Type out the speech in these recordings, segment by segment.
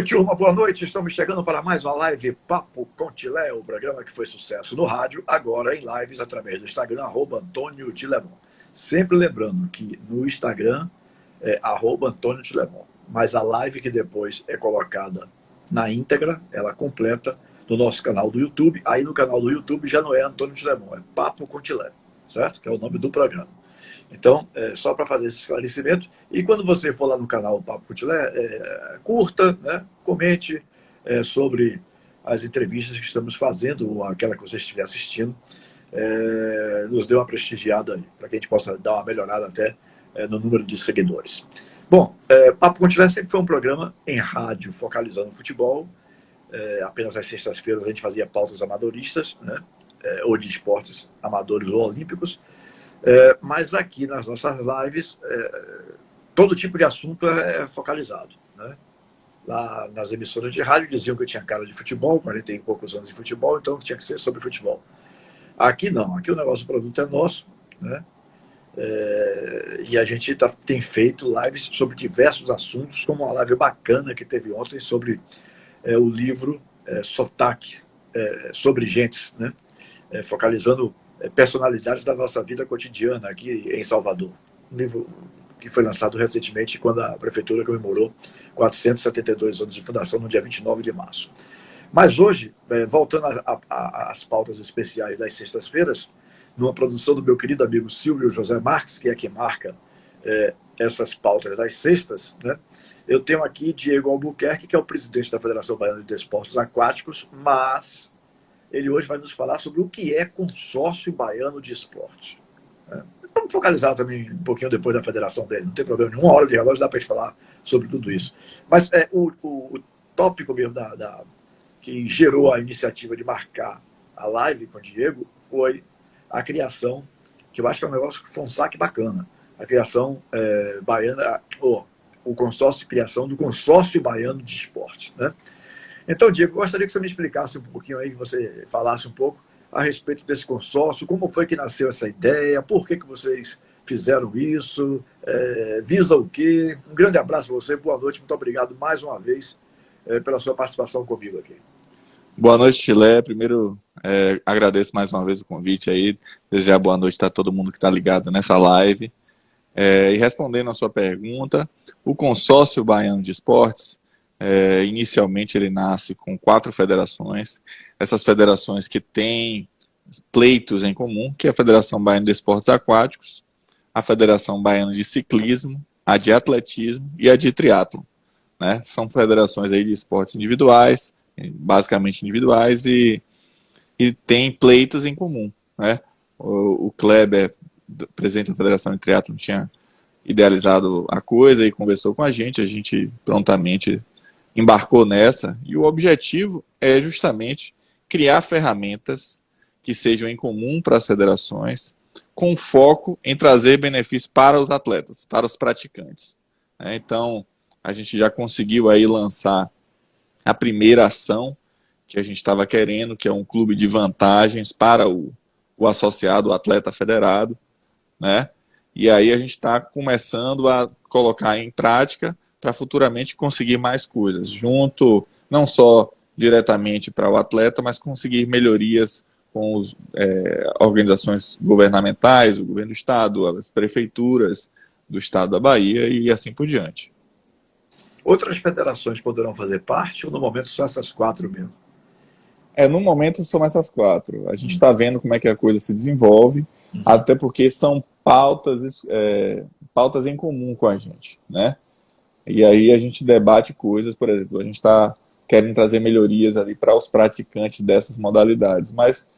Oi, turma, boa noite. Estamos chegando para mais uma live Papo com Tilé, o programa que foi sucesso no rádio, agora em lives através do Instagram, @AntônioTilemon. Sempre lembrando que no Instagram é @AntônioTilemon, mas a live que depois é colocada na íntegra, ela completa, no nosso canal do YouTube. Aí no canal do YouTube já não é Antônio Tilemon, é Papo com Tilé, certo? Que é o nome do programa. Então, só para fazer esse esclarecimento. E quando você for lá no canal Papo Cutilé, curta, né, comente sobre as entrevistas que estamos fazendo, ou aquela que você estiver assistindo. Nos dê uma prestigiada aí, para que a gente possa dar uma melhorada até no número de seguidores. Bom, Papo Cutilé sempre foi um programa em rádio focalizando no futebol. Apenas às sextas-feiras a gente fazia pautas amadoristas, né, ou de esportes amadores ou olímpicos. Mas aqui nas nossas lives, todo tipo de assunto é focalizado. Né? Lá nas emissoras de rádio diziam que eu tinha cara de futebol, 40 e poucos anos de futebol, então tinha que ser sobre futebol. Aqui não, aqui o negócio do produto é nosso, né? E a gente tem feito lives sobre diversos assuntos, como uma live bacana que teve ontem sobre o livro Sotaque, sobre gentes, né? Focalizando personalidades da nossa vida cotidiana aqui em Salvador. Um livro que foi lançado recentemente quando a prefeitura comemorou 472 anos de fundação no dia 29 de março. Mas hoje, voltando às pautas especiais das sextas-feiras, numa produção do meu querido amigo Silvio José Marques, que é quem marca essas pautas das sextas, né? Eu tenho aqui Diego Albuquerque, que é o presidente da Federação Baiana de Desportos Aquáticos, mas ele hoje vai nos falar sobre o que é Consórcio Baiano de Esporte. Vamos focalizar também um pouquinho depois da federação dele, não tem problema nenhum, 1 hora de relógio dá para a gente falar sobre tudo isso. Mas o tópico mesmo que gerou a iniciativa de marcar a live com o Diego foi a criação, que eu acho que é um negócio que foi um saque bacana, a criação baiana, o consórcio, criação do Consórcio Baiano de Esporte, né? Então, Diego, gostaria que você me explicasse um pouquinho aí, que você falasse um pouco a respeito desse consórcio, como foi que nasceu essa ideia, por que vocês fizeram isso, visa o quê? Um grande abraço para você, boa noite, muito obrigado mais uma vez pela sua participação comigo aqui. Boa noite, Chilé. Primeiro, agradeço mais uma vez o convite aí, desejar boa noite a todo mundo que está ligado nessa live. E respondendo a sua pergunta, o Consórcio Baiano de Esportes, inicialmente ele nasce com 4 federações, essas federações que têm pleitos em comum, que é a Federação Baiana de Esportes Aquáticos, a Federação Baiana de Ciclismo, a de Atletismo e a de Triatlon, né? São federações aí de esportes individuais, basicamente individuais, e tem pleitos em comum, né? O Kleber, presidente da Federação de Triatlon, tinha idealizado a coisa e conversou com a gente prontamente embarcou nessa, e o objetivo é justamente criar ferramentas que sejam em comum para as federações, com foco em trazer benefícios para os atletas, para os praticantes. Então, a gente já conseguiu aí lançar a primeira ação que a gente estava querendo, que é um clube de vantagens para o associado, o atleta federado, né? E aí a gente está começando a colocar em prática para futuramente conseguir mais coisas, junto não só diretamente para o atleta, mas conseguir melhorias com as organizações governamentais, o governo do estado, as prefeituras do estado da Bahia e assim por diante. Outras federações poderão fazer parte ou no momento só essas 4 mesmo? No momento são essas 4. A gente está vendo como é que a coisa se desenvolve, até porque são pautas em comum com a gente, né? E aí a gente debate coisas, por exemplo, a gente está querendo trazer melhorias ali para os praticantes dessas modalidades, mas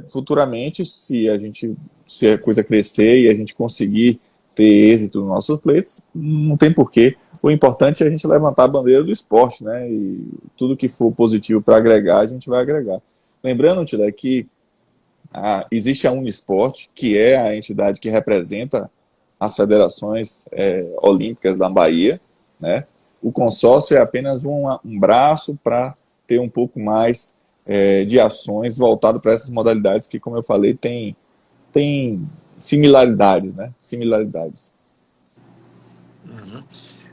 futuramente, se a coisa crescer e a gente conseguir ter êxito nos nossos pleitos, não tem porquê. O importante é a gente levantar a bandeira do esporte, né? E tudo que for positivo para agregar, a gente vai agregar. Lembrando, Tila, que existe a Unisport, que é a entidade que representa as federações olímpicas da Bahia, né? O consórcio é apenas um braço para ter um pouco mais de ações voltado para essas modalidades que, como eu falei, tem similaridades, né? Similaridades. Uhum.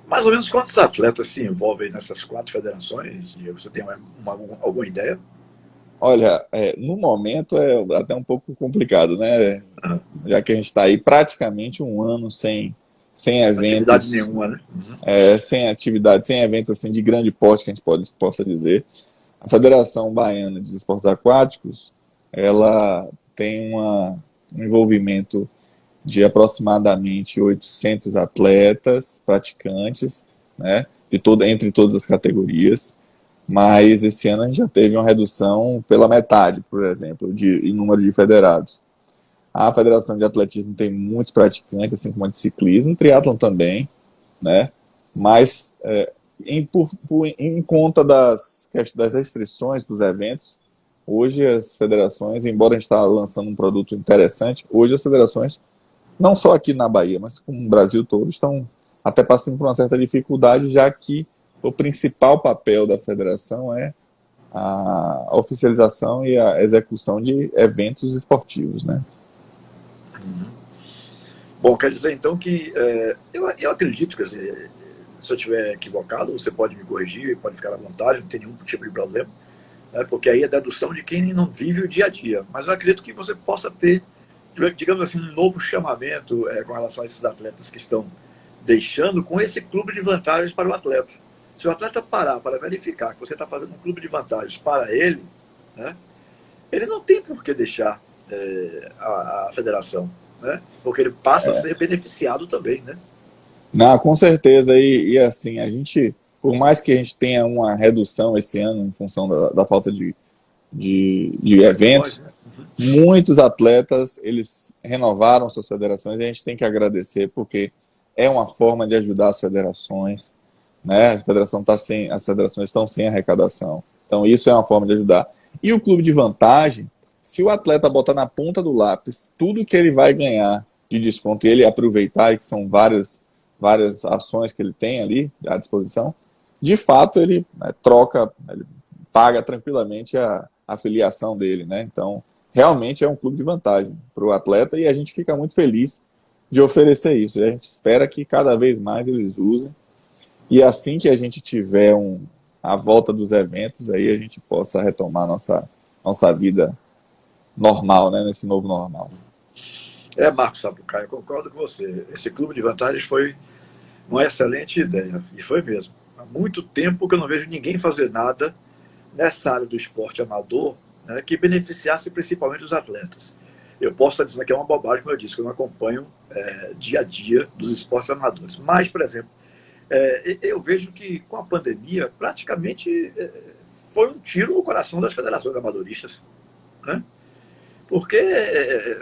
Mais ou menos quantos atletas se envolvem nessas 4 federações? Diego? Você tem alguma ideia? Olha, no momento é até um pouco complicado, né? Ah, Já que a gente está aí praticamente um ano sem atividade eventos, nenhuma, né? Uhum. sem atividade, sem eventos assim de grande porte que a gente possa dizer. A Federação Baiana de Esportes Aquáticos, ela tem um envolvimento de aproximadamente 800 atletas, praticantes, né, entre todas as categorias, mas esse ano a gente já teve uma redução pela metade, por exemplo, em número de federados. A Federação de Atletismo tem muitos praticantes, assim como a de ciclismo, triatlon também, né, mas em conta das restrições dos eventos, hoje as federações, embora a gente está lançando um produto interessante, hoje as federações não só aqui na Bahia, mas como no Brasil todo, estão até passando por uma certa dificuldade, já que o principal papel da federação é a oficialização e a execução de eventos esportivos, né? Bom, quer dizer então que eu acredito, quer dizer, se eu estiver equivocado, você pode me corrigir, pode ficar à vontade, não tem nenhum tipo de problema, né, porque aí é dedução de quem não vive o dia a dia. Mas eu acredito que você possa ter, digamos assim, um novo chamamento com relação a esses atletas que estão deixando com esse clube de vantagens para o atleta. Se o atleta parar para verificar que você está fazendo um clube de vantagens para ele, né, ele não tem por que deixar a federação, né, porque ele passa a ser beneficiado também, né? Não, com certeza, e assim, a gente, por mais que a gente tenha uma redução esse ano em função da falta de Condições, eventos, né? muitos atletas, eles renovaram suas federações e a gente tem que agradecer porque é uma forma de ajudar as federações, né? As federações estão sem arrecadação. Então isso é uma forma de ajudar. E o clube de vantagem, se o atleta botar na ponta do lápis tudo que ele vai ganhar de desconto e ele aproveitar, e que são várias ações que ele tem ali à disposição, de fato ele ele paga tranquilamente a filiação dele, né? Então, realmente é um clube de vantagem para o atleta e a gente fica muito feliz de oferecer isso. E a gente espera que cada vez mais eles usem e assim que a gente tiver a volta dos eventos, aí a gente possa retomar nossa vida normal, né? Nesse novo normal. Marcos Sapucaia, eu concordo com você. Esse clube de vantagens foi uma excelente ideia, e foi mesmo. Há muito tempo que eu não vejo ninguém fazer nada nessa área do esporte amador, né, que beneficiasse principalmente os atletas. Eu posso estar dizendo que é uma bobagem, como eu disse, que eu não acompanho dia a dia dos esportes amadores. Mas, por exemplo, eu vejo que com a pandemia, praticamente foi um tiro no coração das federações amadoristas, né? Porque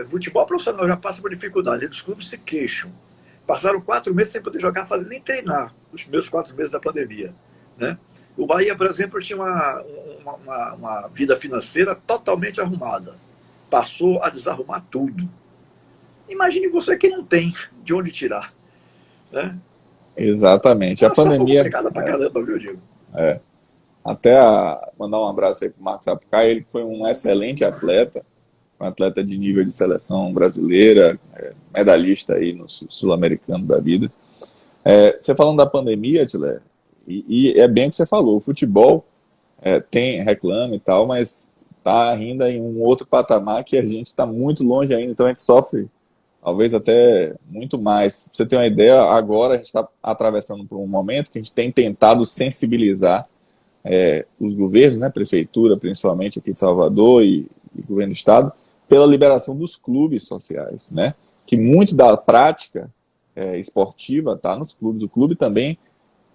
futebol profissional já passa por dificuldades, e os clubes se queixam. Passaram 4 meses sem poder jogar, fazer nem treinar, nos primeiros 4 meses da pandemia, né? O Bahia, por exemplo, tinha uma vida financeira totalmente arrumada. Passou a desarrumar tudo. Imagine você que não tem de onde tirar, né? Exatamente. É A uma situação pandemia, complicada pra caramba, viu, Diego? até mandar um abraço aí para o Marcos Sapucaí, ele foi um excelente atleta, um atleta de nível de seleção brasileira, medalhista aí nos sul-americanos da vida. Você falando da pandemia, Tilé, e é bem o que você falou, o futebol tem reclame e tal, mas está ainda em um outro patamar que a gente está muito longe ainda, então a gente sofre talvez até muito mais. Pra você ter uma ideia, agora a gente está atravessando por um momento que a gente tem tentado sensibilizar os governos, né, prefeitura principalmente aqui de Salvador e governo do estado, pela liberação dos clubes sociais, né, que muito da prática esportiva está nos clubes. O clube também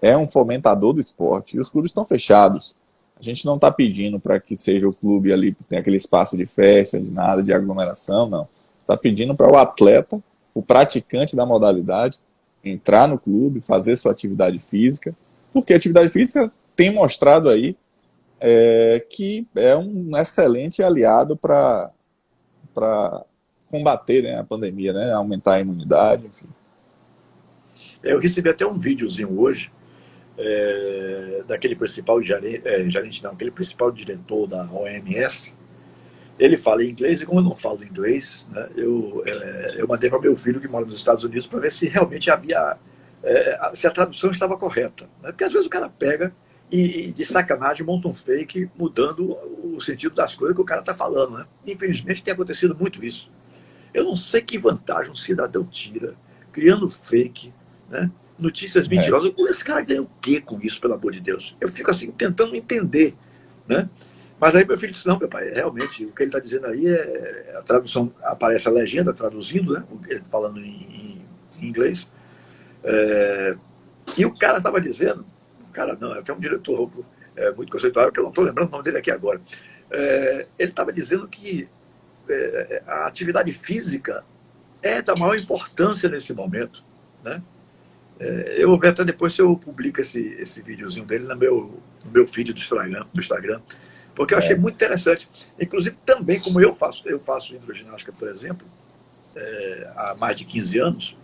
é um fomentador do esporte e os clubes estão fechados. A gente não está pedindo para que seja o clube ali que tem aquele espaço de festa, de nada, de aglomeração, não. Está pedindo para o atleta, o praticante da modalidade, entrar no clube, fazer sua atividade física, porque a atividade física tem mostrado aí que é um excelente aliado para combater, né, a pandemia, né, aumentar a imunidade, enfim. Eu recebi até um videozinho hoje daquele principal gerente, não, aquele principal diretor da OMS. Ele fala em inglês e como eu não falo inglês, né, eu mandei para meu filho que mora nos Estados Unidos para ver se realmente havia se a tradução estava correta. Né? Porque às vezes o cara pega e de sacanagem monta um fake mudando o sentido das coisas que o cara está falando. Né? Infelizmente tem acontecido muito isso. Eu não sei que vantagem um cidadão tira criando fake, né? Notícias É, mentirosas. Esse cara ganha o quê com isso, pelo amor de Deus? Eu fico assim tentando entender. Né? Mas aí meu filho disse, não, meu pai, realmente, o que ele está dizendo aí a tradução, aparece a legenda traduzindo, né? Ele falando em inglês. E o cara estava dizendo, o cara não, até um diretor muito conceituado, que eu não estou lembrando o nome dele aqui agora. Ele estava dizendo que a atividade física é da maior importância nesse momento. Né? Eu vou ver até depois se eu publico esse videozinho dele no meu feed do Instagram, porque eu achei é, muito interessante. Inclusive, também, como eu faço hidroginástica, por exemplo, há mais de 15 anos,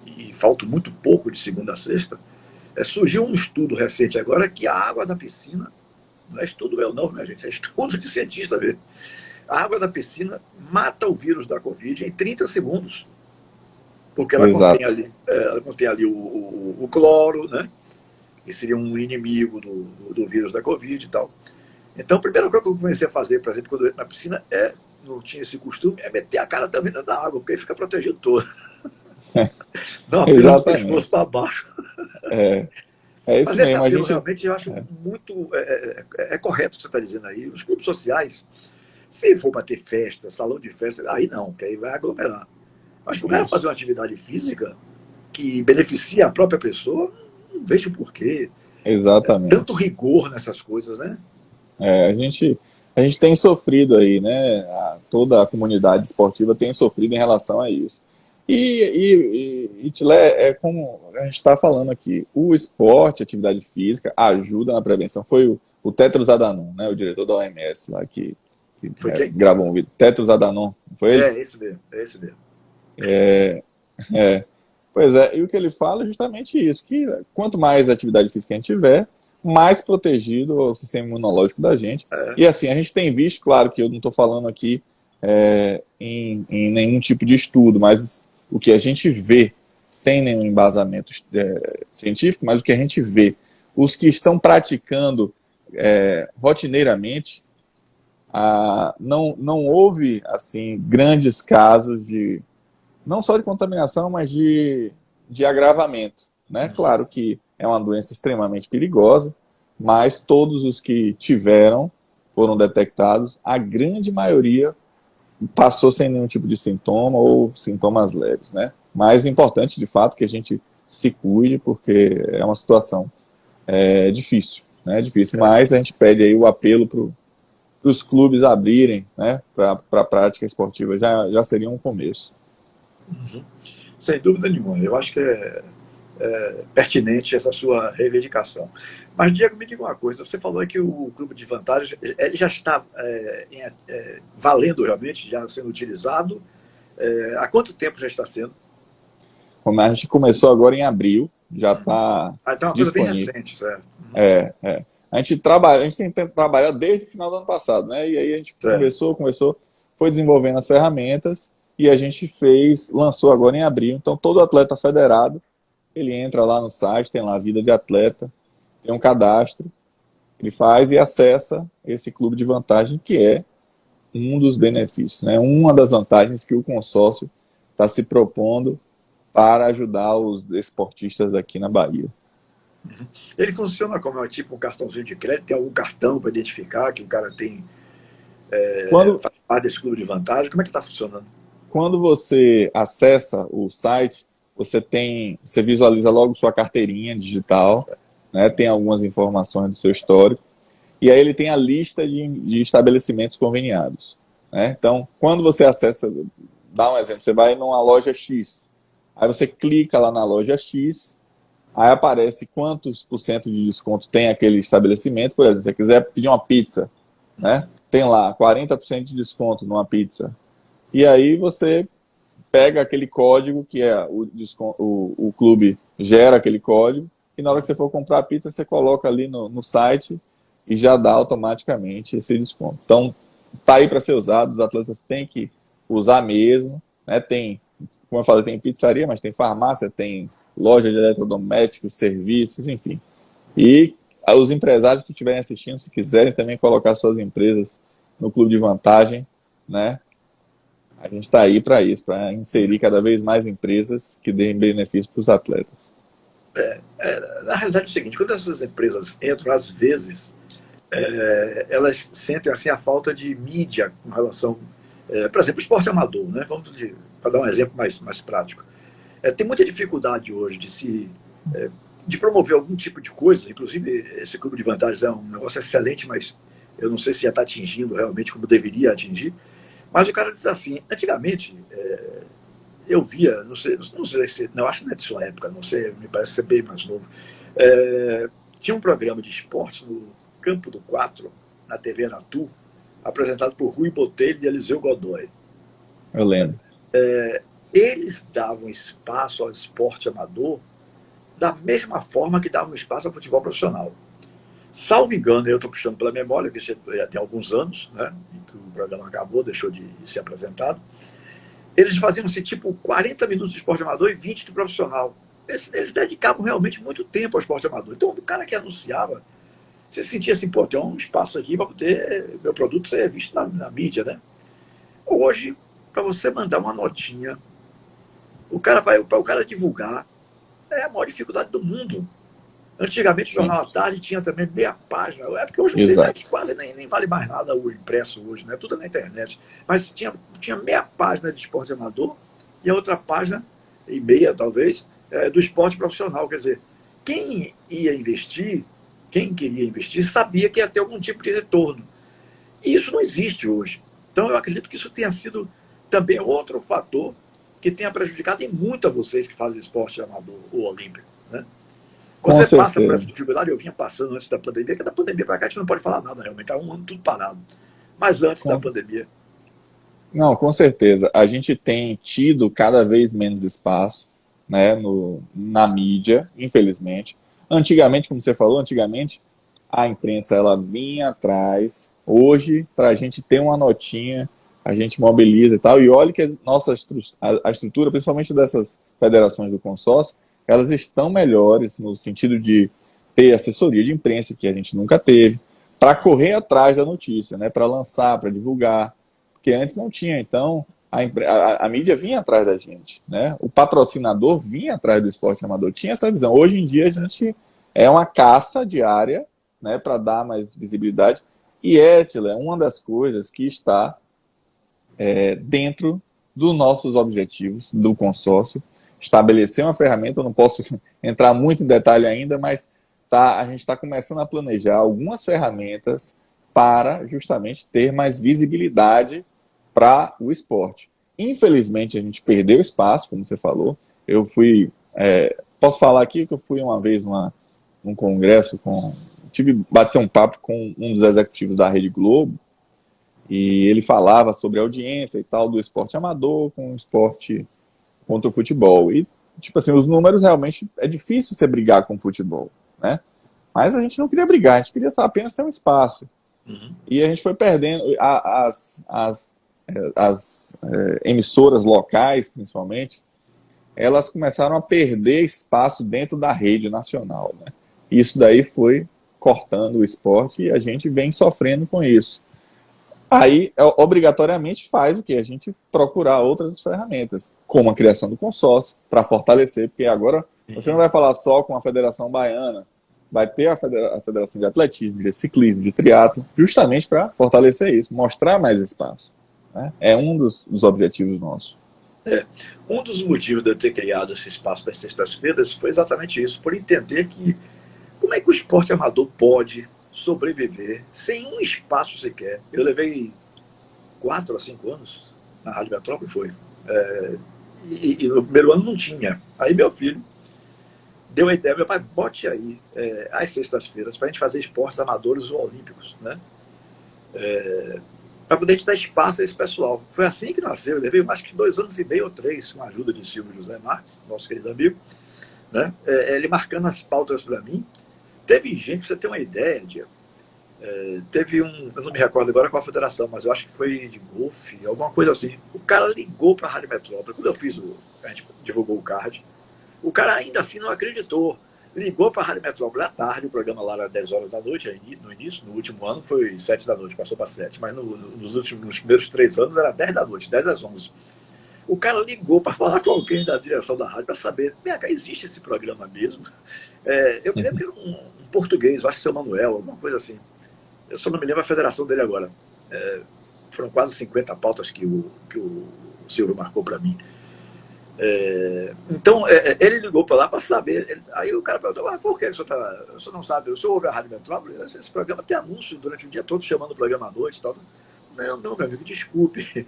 e falto muito pouco de segunda a sexta, surgiu um estudo recente agora que a água da piscina, não é estudo meu não, minha gente, é estudo de cientista mesmo. A água da piscina mata o vírus da Covid em 30 segundos, porque exato. ela contém ali o cloro, né? Que seria um inimigo do vírus da Covid e tal. Então, a primeira coisa que eu comecei a fazer, por exemplo, quando eu entro na piscina, não tinha esse costume, é meter a cara também dentro da água, porque aí fica protegido todo. Não apenas do pescoço Exatamente. para baixo. É, é Mas isso esse mesmo. A apelo gente. realmente eu acho muito. Correto o que você está dizendo aí. Os clubes sociais, se for para ter festa, salão de festa, aí não, que aí vai aglomerar. Mas para o cara fazer Isso. uma atividade física que beneficia a própria pessoa, não vejo porquê. Tanto Exatamente. rigor nessas coisas, né? A gente tem sofrido aí, né? Toda a comunidade esportiva tem sofrido em relação a isso. Tilé, é como a gente está falando aqui, o esporte, a atividade física, ajuda na prevenção. Foi o Tedros Adhanom, né? O diretor da OMS lá Foi quem? gravou um vídeo. Tedros Adhanom, não foi ele? Esse mesmo, é esse mesmo. É. Pois é, e o que ele fala é justamente isso, que quanto mais atividade física a gente tiver, mais protegido o sistema imunológico da gente. É, E assim, a gente tem visto, claro que eu não estou falando aqui em nenhum tipo de estudo, mas o que a gente vê, sem nenhum embasamento científico, mas o que a gente vê, os que estão praticando rotineiramente, não houve assim grandes casos de não só de contaminação, mas de agravamento. Né? Claro que é uma doença extremamente perigosa, mas todos os que tiveram foram detectados, a grande maioria passou sem nenhum tipo de sintoma ou sintomas leves. Né? Mais importante, de fato, que a gente se cuide, porque é uma situação difícil. Né? Difícil, mas a gente pede aí o apelo para os clubes abrirem, né, para a prática esportiva. Já seria um começo. sem dúvida nenhuma. Eu acho que é pertinente essa sua reivindicação. Mas, Diego, me diga uma coisa: você falou que o clube de vantagens ele já está valendo realmente, já sendo utilizado. Há quanto tempo já está sendo? Como a gente começou agora em abril, já está Então é uma coisa bem disponível. recente, certo? É. A gente tem tentado trabalhar desde o final do ano passado, né? E aí a gente Certo. conversou, foi desenvolvendo as ferramentas e a gente lançou agora em abril. Então todo atleta federado, ele entra lá no site, tem lá a vida de atleta, tem um cadastro, ele faz e acessa esse clube de vantagem que é um dos benefícios, né? Uma das vantagens que o consórcio está se propondo para ajudar os esportistas aqui na Bahia. Ele funciona como tipo um cartãozinho de crédito? Tem algum cartão para identificar que o cara Quando, faz parte desse clube de vantagem? Como é que está funcionando? quando você acessa o site, você visualiza logo sua carteirinha digital, né? Tem algumas informações do seu histórico, e aí ele tem a lista de estabelecimentos conveniados. Né? Então, quando você acessa, dá um exemplo, você vai numa loja X, aí você clica lá na loja X, aí aparece quantos por cento de desconto tem aquele estabelecimento. Por exemplo, se você quiser pedir uma pizza, né? Tem lá 40% de desconto numa pizza. E aí você pega aquele código que o clube gera aquele código, e na hora que você for comprar a pizza, você coloca ali no site e já dá automaticamente esse desconto. Então, tá aí para ser usado, os atletas têm que usar mesmo. Né? Tem, como eu falei, tem pizzaria, mas tem farmácia, tem loja de eletrodomésticos, serviços, enfim. E os empresários que estiverem assistindo, se quiserem também colocar suas empresas no clube de vantagem, né? A gente está aí para isso, para inserir cada vez mais empresas que deem benefício para os atletas. Na realidade é o seguinte, quando essas empresas entram, às vezes, elas sentem assim, a falta de mídia com relação, por exemplo, o esporte amador, né? Para dar um exemplo mais prático. Tem muita dificuldade hoje de promover algum tipo de coisa, inclusive esse clube de vantagens é um negócio excelente, mas eu não sei se já está atingindo realmente como deveria atingir. Mas o cara diz assim, antigamente, eu via, não sei se, não, acho que não é de sua época, não sei, me parece ser bem mais novo, tinha um programa de esportes no Campo do Quatro, na TV Natu, apresentado por Rui Botelho e Eliseu Godoy. Eu lembro. Eles davam espaço ao esporte amador da mesma forma que davam espaço ao futebol profissional. Salvo engano, eu estou puxando pela memória, que já tem alguns anos, né, em que o programa acabou, deixou de ser apresentado. Eles faziam assim, tipo 40 minutos de esporte amador e 20 de profissional. Eles dedicavam realmente muito tempo ao esporte amador. Então, o cara que anunciava, você sentia assim, pô, tem um espaço aqui para poder meu produto ser visto na mídia, né? Hoje, para você mandar uma notinha, para o cara divulgar, é a maior dificuldade do mundo. Antigamente, o Sim. Jornal à Tarde tinha também meia página. É porque hoje não tem, né, que quase nem vale mais nada o impresso hoje, né? Tudo na internet. Mas tinha meia página de esporte amador e a outra página, e meia talvez, do esporte profissional. Quer dizer, quem ia investir, quem queria investir, sabia que ia ter algum tipo de retorno. E isso não existe hoje. Então, eu acredito que isso tenha sido também outro fator que tenha prejudicado em muito a vocês que fazem esporte amador ou olímpico, né? Você passa por essa dificuldade, eu vinha passando antes da pandemia, que da pandemia para cá a gente não pode falar nada realmente, está um ano tudo parado. Mas antes da pandemia. Não, com certeza. A gente tem tido cada vez menos espaço, né, na mídia, infelizmente. Antigamente, como você falou, a imprensa ela vinha atrás. Hoje, para a gente ter uma notinha, a gente mobiliza e tal. E olha que a estrutura, principalmente dessas federações do consórcio, elas estão melhores no sentido de ter assessoria de imprensa, que a gente nunca teve, para correr atrás da notícia, né, para lançar, para divulgar, porque antes não tinha. Então, a mídia vinha atrás da gente, né? O patrocinador vinha atrás do esporte amador, tinha essa visão. Hoje em dia, a gente é uma caça diária, né, para dar mais visibilidade, e Tila, é uma das coisas que está dentro dos nossos objetivos do consórcio, estabelecer uma ferramenta. Eu não posso entrar muito em detalhe ainda, mas a gente está começando a planejar algumas ferramentas para justamente ter mais visibilidade para o esporte. Infelizmente, a gente perdeu espaço, como você falou. Eu fui... posso falar aqui que eu fui uma vez num congresso, bater um papo com um dos executivos da Rede Globo, e ele falava sobre a audiência e tal do esporte amador com o esporte contra o futebol. E, tipo assim, os números realmente é difícil você brigar com o futebol, né? Mas a gente não queria brigar, a gente queria apenas ter um espaço. Uhum. E a gente foi perdendo. As emissoras locais, principalmente, elas começaram a perder espaço dentro da rede nacional, né? Isso daí foi cortando o esporte e a gente vem sofrendo com isso. Aí, obrigatoriamente, faz o que? A gente procurar outras ferramentas, como a criação do consórcio, para fortalecer, porque agora você não vai falar só com a Federação Baiana, vai ter a Federação de Atletismo, de Ciclismo, de Triatlo, justamente para fortalecer isso, mostrar mais espaço, né? É um dos objetivos nossos. Um dos motivos de eu ter criado esse espaço das sextas-feiras foi exatamente isso, por entender que como é que o esporte amador pode sobreviver sem um espaço sequer. Eu levei 4 a 5 anos na Rádio Metrópole, foi. E no primeiro ano não tinha. Aí meu filho deu a ideia, meu pai, bote aí às sextas-feiras para a gente fazer esportes amadores ou olímpicos, né? Para poder a gente dar espaço a esse pessoal. Foi assim que nasceu. Eu levei mais que 2 anos e meio ou 3, com a ajuda de Silvio José Marques, nosso querido amigo, né? Ele marcando as pautas para mim. Teve gente, pra você ter uma ideia, Diego, teve eu não me recordo agora qual a federação, mas eu acho que foi de golfe, alguma coisa assim. O cara ligou para a Rádio Metrópole. Quando a gente divulgou o card, O cara ainda assim não acreditou. Ligou para a Rádio Metrópole à tarde, o programa lá era 10 horas da noite, no início, no último ano foi 7 da noite, passou para 7, mas nos primeiros 3 anos era 10 da noite, 10 às 11. O cara ligou para falar com alguém da direção da rádio para saber, existe esse programa mesmo? Eu me lembro que era um português, acho que seu Manuel, alguma coisa assim. Eu só não me lembro a federação dele agora. Foram quase 50 pautas que o Silvio marcou para mim. Então, ele ligou para lá para saber. Aí o cara perguntou, por que o senhor não sabe? O senhor ouve a Rádio Metrópole? Esse programa tem anúncio durante o dia todo, chamando o programa à noite e tal. Não, meu amigo, desculpe.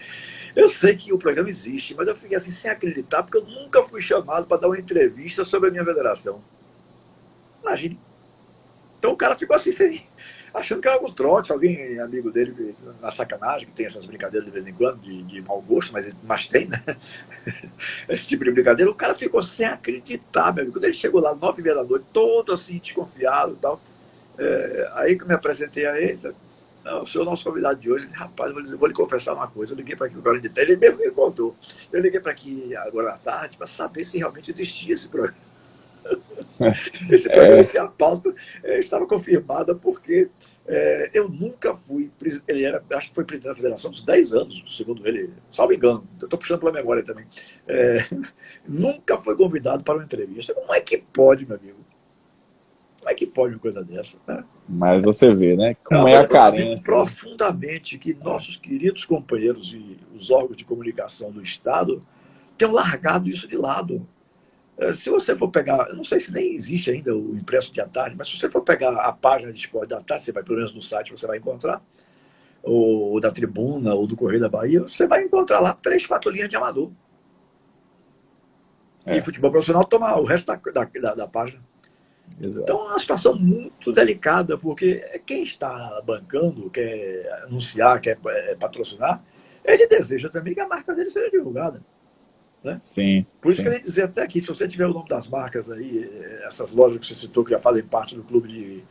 Eu sei que o programa existe, mas eu fiquei assim sem acreditar, porque eu nunca fui chamado para dar uma entrevista sobre a minha federação. Imagine. Então o cara ficou assim, achando que era algum trote, alguém amigo dele, na sacanagem, que tem essas brincadeiras de vez em quando, de mau gosto, mas tem, né? Esse tipo de brincadeira. O cara ficou sem acreditar, meu amigo. Quando ele chegou lá, 9h30 da noite, todo assim, desconfiado e tal. Aí que eu me apresentei a ele, não, o senhor é o nosso convidado de hoje. Rapaz, vou lhe confessar uma coisa. Eu liguei para aqui agora de ele mesmo me contou. Eu liguei para aqui agora à tarde para saber se realmente existia esse programa. Esse programa, se a pauta estava confirmada, porque eu nunca fui. Ele acho que foi presidente da federação uns 10 anos, segundo ele, salvo engano. Estou puxando pela memória também. Nunca foi convidado para uma entrevista. Como é que pode, meu amigo? Como é que pode uma coisa dessa? Né? Mas você vê, né? Como é a carência. Profundamente que nossos queridos companheiros e os órgãos de comunicação do Estado tenham largado isso de lado. Se você for pegar, eu não sei se nem existe ainda o impresso de à tarde, mas se você for pegar a página de esporte da tarde, você vai, pelo menos no site, você vai encontrar, ou da Tribuna, ou do Correio da Bahia, você vai encontrar lá 3, 4 linhas de amador. E futebol profissional toma o resto da página. Exato. Então é uma situação muito delicada, porque quem está bancando, quer anunciar, quer patrocinar, ele deseja também que a marca dele seja divulgada. Né? Sim. Por isso que eu ia dizer até aqui, se você tiver o nome das marcas aí, essas lojas que você citou, que já fazem parte do clube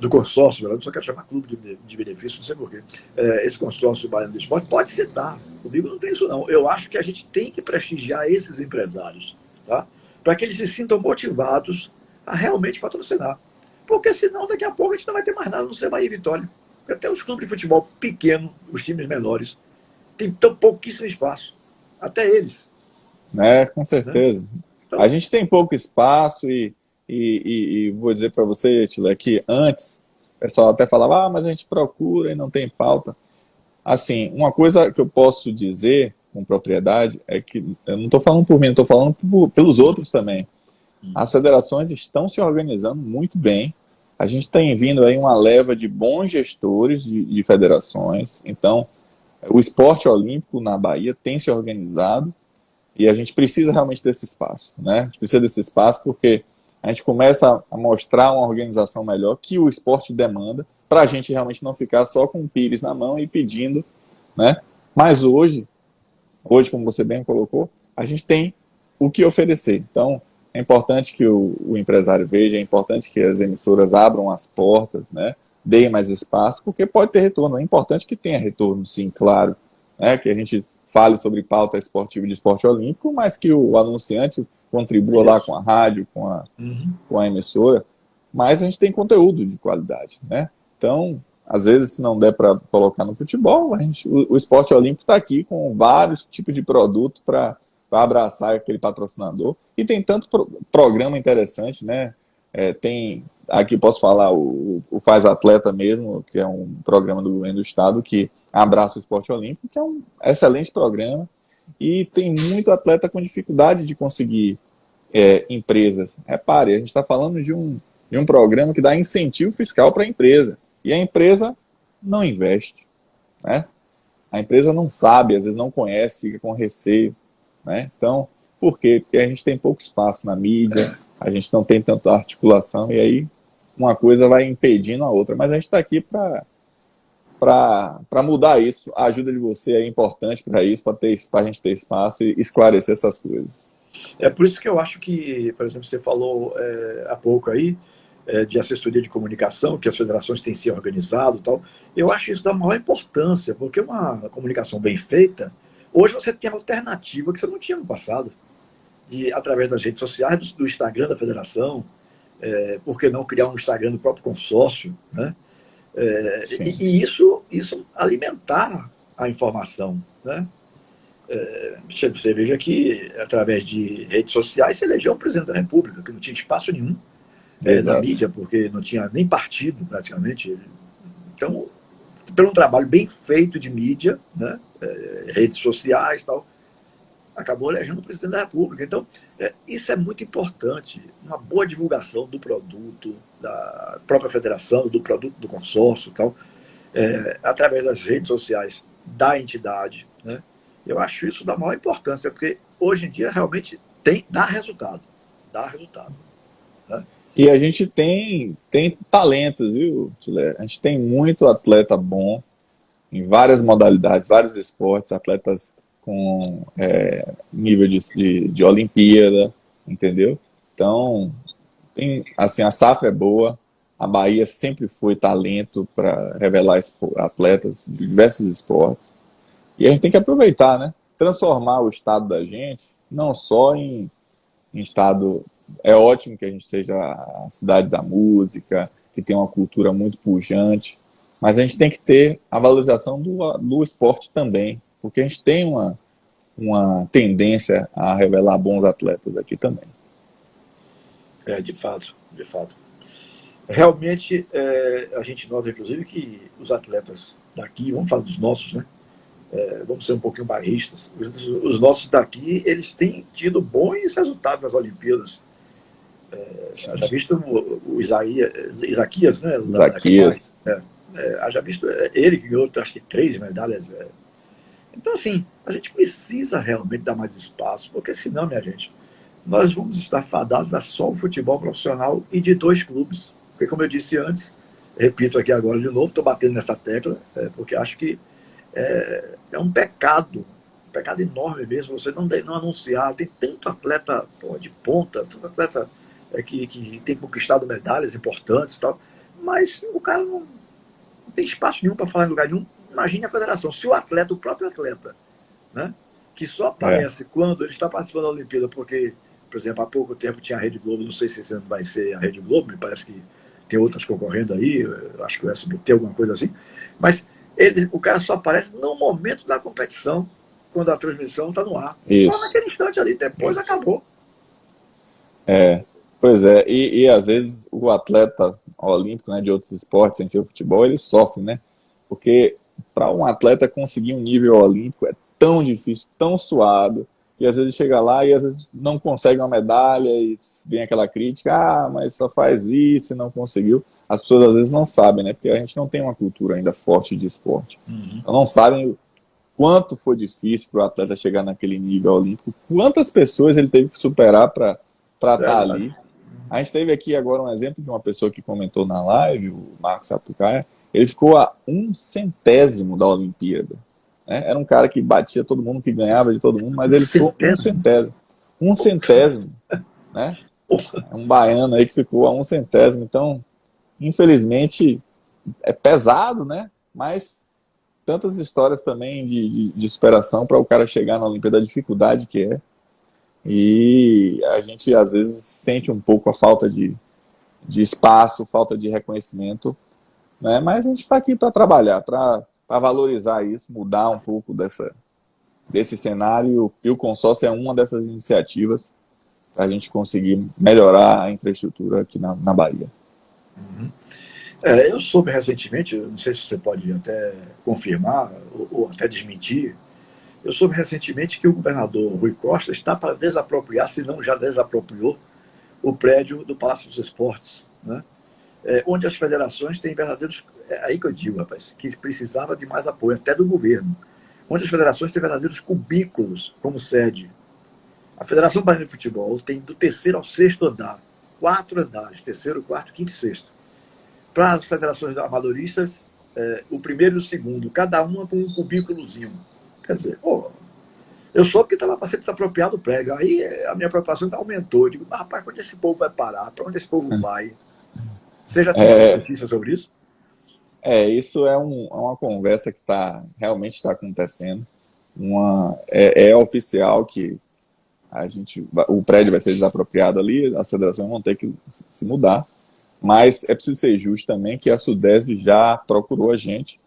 do consórcio, eu só quero chamar clube de benefício, não sei porquê. Esse consórcio baiano de esporte pode citar. Comigo não tem isso, não. Eu acho que a gente tem que prestigiar esses empresários, tá? Para que eles se sintam motivados a realmente patrocinar. Porque senão, daqui a pouco, a gente não vai ter mais nada no Bahia e Vitória. Porque até os clubes de futebol pequenos, os times menores, tem tão pouquíssimo espaço. Até eles. Com certeza. Né? Então, a gente tem pouco espaço e vou dizer para você, Tila, que antes o pessoal até falava, mas a gente procura e não tem pauta. Assim, uma coisa que eu posso dizer com propriedade é que, eu não estou falando por mim, estou falando pelos outros também. As federações estão se organizando muito bem. A gente tem vindo aí uma leva de bons gestores de federações. Então, o esporte olímpico na Bahia tem se organizado e a gente precisa realmente desse espaço, né? A gente precisa desse espaço porque a gente começa a mostrar uma organização melhor que o esporte demanda, para a gente realmente não ficar só com o pires na mão e pedindo, né? Mas hoje, como você bem colocou, a gente tem o que oferecer. Então, é importante que o empresário veja, é importante que as emissoras abram as portas, né? Deem mais espaço, porque pode ter retorno. É importante que tenha retorno, sim, claro. Né? Que a gente fale sobre pauta esportiva de esporte olímpico, mas que o anunciante contribua lá com a rádio, com a emissora. Mas a gente tem conteúdo de qualidade, né? Então, às vezes, se não der para colocar no futebol, o esporte olímpico está aqui com vários tipos de produto para abraçar aquele patrocinador. E tem tanto programa interessante, né? Aqui posso falar o Faz Atleta mesmo, que é um programa do governo do estado que abraça o esporte olímpico, que é um excelente programa. E tem muito atleta com dificuldade de conseguir empresas. Repare, a gente está falando de um programa que dá incentivo fiscal para a empresa. E a empresa não investe. Né? A empresa não sabe, às vezes não conhece, fica com receio. Né? Então, por quê? Porque a gente tem pouco espaço na mídia, a gente não tem tanta articulação, e aí uma coisa vai impedindo a outra. Mas a gente está aqui para mudar isso. A ajuda de você é importante para isso, para a gente ter espaço e esclarecer essas coisas. É por isso que eu acho que, por exemplo, você falou há pouco aí, de assessoria de comunicação, que as federações têm se organizado e tal. Eu acho isso da maior importância, porque uma comunicação bem feita, hoje você tem alternativa que você não tinha no passado. através das redes sociais, do Instagram da federação, por que não criar um Instagram do próprio consórcio, né? E isso alimentar a informação, né? Você veja que, através de redes sociais, se elegeu um presidente da República, que não tinha espaço nenhum na mídia, porque não tinha nem partido, praticamente. Então, pelo um trabalho bem feito de mídia, né? Redes sociais e tal, acabou elegendo o presidente da República. Então, isso é muito importante, uma boa divulgação do produto, da própria federação, do produto do consórcio e tal, através das redes sociais da entidade, né? Eu acho isso da maior importância, porque hoje em dia realmente dá resultado. Dá resultado. Né? E a gente tem talentos, viu, Tilé? A gente tem muito atleta bom em várias modalidades, vários esportes, atletas com nível de Olimpíada, entendeu? Então, assim, a safra é boa, a Bahia sempre foi talento para revelar atletas de diversos esportes. E a gente tem que aproveitar, né? Transformar o estado da gente, não só em estado. É ótimo que a gente seja a cidade da música, que tem uma cultura muito pujante, mas a gente tem que ter a valorização do esporte também, porque a gente tem uma tendência a revelar bons atletas aqui também. De fato, de fato. Realmente, a gente nota, inclusive, que os atletas daqui, vamos falar dos nossos, né? Vamos ser um pouquinho bairristas. Os nossos daqui, eles têm tido bons resultados nas Olimpíadas. Já visto o Isaquias, né? Isaquias. Já visto ele que ganhou, acho que 3 medalhas. Então, assim, a gente precisa realmente dar mais espaço, porque senão, minha gente, nós vamos estar fadados a só o futebol profissional e de 2 clubes. Porque, como eu disse antes, repito aqui agora de novo, estou batendo nessa tecla, porque acho que um pecado enorme mesmo, você não anunciar. Tem tanto atleta de ponta, tanto atleta que tem conquistado medalhas importantes e tal, mas o cara não tem espaço nenhum para falar em lugar nenhum. Imagine a federação, se o próprio atleta, né, que só aparece quando ele está participando da Olimpíada, porque, por exemplo, há pouco tempo tinha a Rede Globo, não sei se esse ano vai ser a Rede Globo, me parece que tem outras concorrendo aí, acho que o SBT, alguma coisa assim, mas o cara só aparece no momento da competição, quando a transmissão está no ar. Isso. Só naquele instante ali, depois acabou. Pois é, e às vezes o atleta olímpico, né, de outros esportes, sem ser o futebol, ele sofre, né? Porque para um atleta conseguir um nível olímpico é tão difícil, tão suado, e às vezes ele chega lá e às vezes não consegue uma medalha e vem aquela crítica, mas só faz isso e não conseguiu. As pessoas às vezes não sabem, né? Porque a gente não tem uma cultura ainda forte de esporte. Então não sabem quanto foi difícil para o atleta chegar naquele nível olímpico, quantas pessoas ele teve que superar para estar ali. A gente teve aqui agora um exemplo de uma pessoa que comentou na live, o Marcos Sapucaia. Ele ficou a 1/100º da Olimpíada. Né? Era um cara que batia todo mundo, que ganhava de todo mundo, mas ele ficou 1/100º. 1/100º. Né? É um baiano aí que ficou a 1/100º. Então, infelizmente, é pesado, né? Mas tantas histórias também de superação para o cara chegar na Olimpíada, a dificuldade que é. E a gente às vezes sente um pouco a falta de espaço, falta de reconhecimento, né? Mas a gente está aqui para trabalhar, para valorizar isso, mudar um pouco desse cenário, e o consórcio é uma dessas iniciativas para a gente conseguir melhorar a infraestrutura aqui na Bahia. Eu soube recentemente, não sei se você pode até confirmar ou até desmentir, eu soube recentemente que o governador Rui Costa está para desapropriar, se não já desapropriou, o prédio do Palácio dos Esportes, né? Onde as federações têm verdadeiros... aí que eu digo, rapaz, que precisava de mais apoio, até do governo. Onde as federações têm verdadeiros cubículos como sede. A Federação Baiana de Futebol tem do 3º ao 6º andar, 4 andares, 3º, 4º, 5º e 6º. Para as federações amadoristas, o 1º e o 2º, cada uma com um cubículozinho. Quer dizer, eu soube que estava para ser desapropriado o prédio. Aí a minha preocupação aumentou. Eu digo, rapaz, para onde esse povo vai parar? Para onde esse povo vai? Você já tem notícia sobre isso? Isso é uma conversa que realmente está acontecendo. É oficial que o prédio vai ser desapropriado ali, as federações vão ter que se mudar, mas é preciso ser justo também que a Sudesp já procurou a gente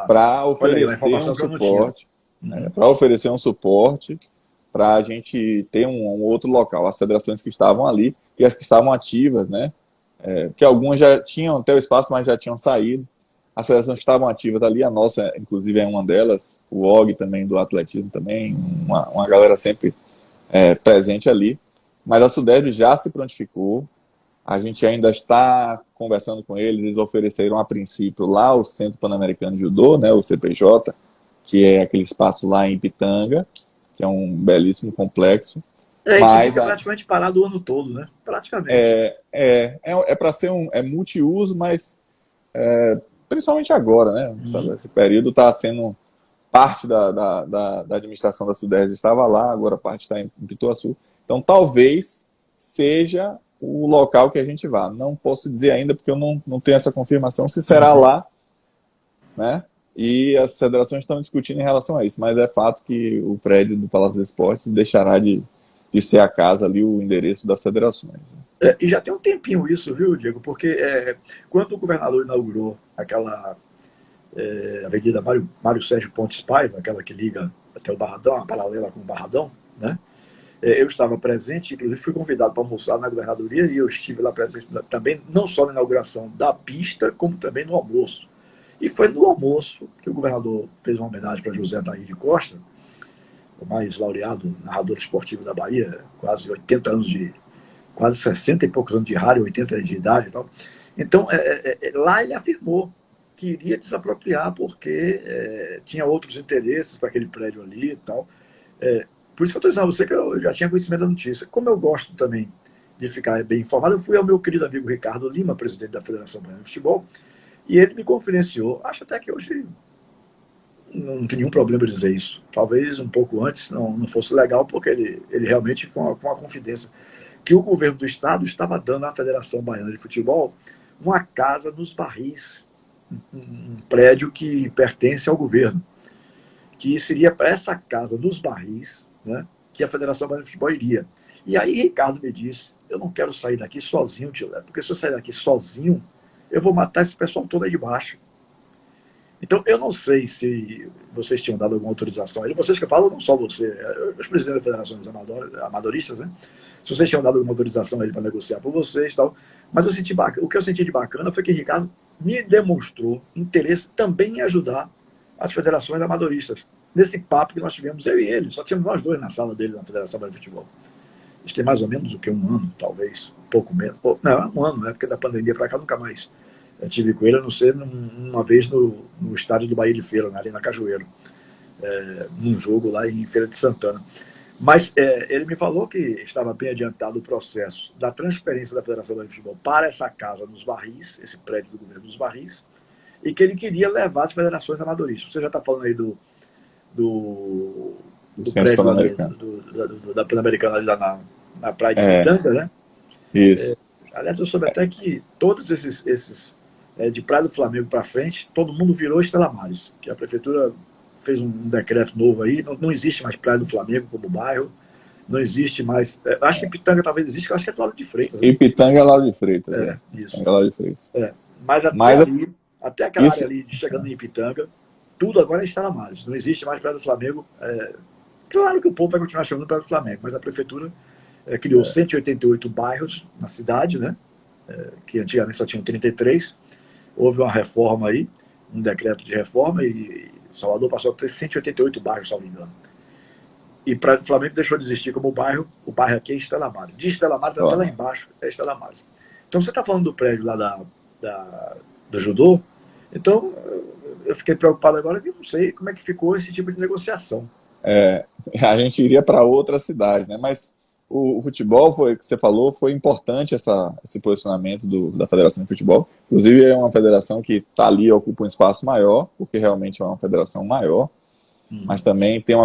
para oferecer um suporte, para oferecer um suporte para a gente ter um outro local, as federações que estavam ali e as que estavam ativas, né? Porque algumas já tinham até o espaço, mas já tinham saído. As federações que estavam ativas ali, a nossa, inclusive, é uma delas, o OG também, do atletismo também, uma galera sempre presente ali. Mas a Sudesp já se prontificou, a gente ainda está conversando com eles, eles ofereceram a princípio lá o Centro Pan-Americano de Judô, né, o CPJ, que é aquele espaço lá em Ipitanga, que é um belíssimo complexo. Mas fica praticamente parado o ano todo, né? Praticamente. Para ser multiuso, mas principalmente agora, né? Esse período está sendo parte da administração da Sudeste estava lá, agora a parte está em Pituaçu. Então, talvez seja o local que a gente vá. Não posso dizer ainda, porque eu não tenho essa confirmação se será lá, né? E as federações estão discutindo em relação a isso, mas é fato que o prédio do Palácio dos Esportes deixará de ser a casa ali, o endereço das federações. E já tem um tempinho isso, viu, Diego? Porque quando o governador inaugurou aquela Avenida Mário Sérgio Pontes Paiva, aquela que liga até o Barradão, a paralela com o Barradão, né? Eu estava presente, inclusive fui convidado para almoçar na governadoria e eu estive lá presente também, não só na inauguração da pista, como também no almoço. E foi no almoço que o governador fez uma homenagem para José Ataíde Costa, o mais laureado narrador esportivo da Bahia, quase 80 anos quase 60 e poucos anos de rádio, 80 anos de idade e tal. Então, lá ele afirmou que iria desapropriar porque tinha outros interesses para aquele prédio ali e tal. Por isso que eu estou dizendo a você que eu já tinha conhecimento da notícia. Como eu gosto também de ficar bem informado, eu fui ao meu querido amigo Ricardo Lima, presidente da Federação Baiana de Futebol, e ele me confidenciou. Acho até que hoje não tem nenhum problema dizer isso. Talvez um pouco antes não fosse legal, porque ele realmente foi uma confidência que o governo do estado estava dando à Federação Baiana de Futebol uma casa nos Barris, um prédio que pertence ao governo, que seria para essa casa nos Barris, né, que a Federação Baiana de Futebol iria. E aí Ricardo me disse, eu não quero sair daqui sozinho, tio Léo, porque se eu sair daqui sozinho, eu vou matar esse pessoal todo aí de baixo. Então, eu não sei se vocês tinham dado alguma autorização. Vocês que falam, não só você, os presidentes da Federações Amadoristas, né? Se vocês tinham dado alguma autorização para negociar por vocês e tal. Mas o que eu senti de bacana foi que Ricardo me demonstrou interesse também em ajudar as federações amadoristas. Nesse papo que nós tivemos, eu e ele, só tínhamos nós dois na sala dele, na Federação Brasileira de Futebol. Isso tem mais ou menos um ano, talvez, um pouco menos. Não, um ano, né? Porque da pandemia para cá nunca mais. Eu tive com ele, a não ser uma vez no estádio do Bahia de Feira, ali na Cajueiro, num jogo lá em Feira de Santana. Mas ele me falou que estava bem adiantado o processo da transferência da Federação Brasileira de Futebol para essa casa nos Barris, esse prédio do governo dos Barris, e que ele queria levar as federações amadoristas. Você já está falando aí do prédio da Pan-Americana ali lá na praia de Pitanga, né? Isso. Aliás, eu soube até que todos esses de Praia do Flamengo para frente, todo mundo virou Estrela Mares, que a prefeitura fez um decreto novo aí, não existe mais Praia do Flamengo como bairro, não existe mais. Acho que Ipitanga talvez existe, acho que é Lauro de Freitas. Né? Ipitanga é Lauro de Freitas. Isso. É Lauro de Freitas. Mas até aquela área ali, chegando em Ipitanga, tudo agora é Estrela Mares. Não existe mais Praia do Flamengo. Claro que o povo vai continuar chamando Praia do Flamengo, mas a prefeitura criou 188 bairros na cidade, né? Que antigamente só tinham 33. Houve uma reforma aí, um decreto de reforma, e Salvador passou a ter 188 bairros, se não me engano. E Praia do Flamengo deixou de existir como bairro. O bairro aqui é Estrela Mares. De Estrela Mares até lá embaixo é Estrela Mares. Então você está falando do prédio lá do judô, então eu fiquei preocupado agora que não sei como é que ficou esse tipo de negociação. A gente iria para outra cidade, né? Mas o futebol, que você falou, foi importante esse posicionamento da Federação de Futebol. Inclusive, é uma federação que está ali, ocupa um espaço maior, porque realmente é uma federação maior, mas também tem dá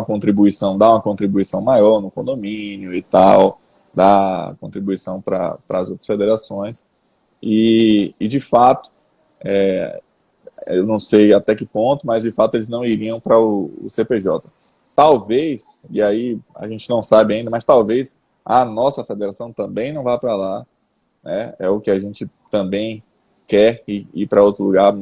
uma contribuição maior no condomínio e tal, dá contribuição para as outras federações. E de fato, eu não sei até que ponto, mas de fato eles não iriam para o CPJ. talvez, e aí a gente não sabe ainda, mas talvez a nossa federação também não vá para lá, né? É o que a gente também quer ir para outro lugar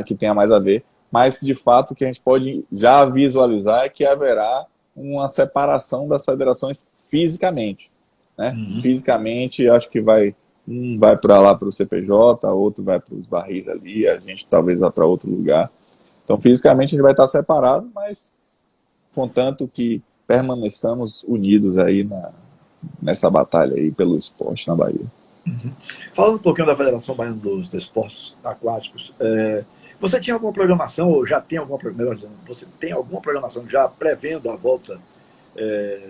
que tenha mais a ver. Mas, de fato, o que a gente pode já visualizar é que haverá uma separação das federações fisicamente, né? Uhum. Fisicamente, acho que um vai para lá para o CPJ, outro vai para os barris ali, a gente talvez vá para outro lugar. Então, fisicamente, a gente vai estar separado, mas contanto que permaneçamos unidos aí nessa batalha aí pelo esporte na Bahia. Uhum. Falando um pouquinho da Federação Baiana dos Esportes Aquáticos, você tinha alguma programação, ou já tem alguma, melhor dizendo, você tem alguma programação já prevendo a volta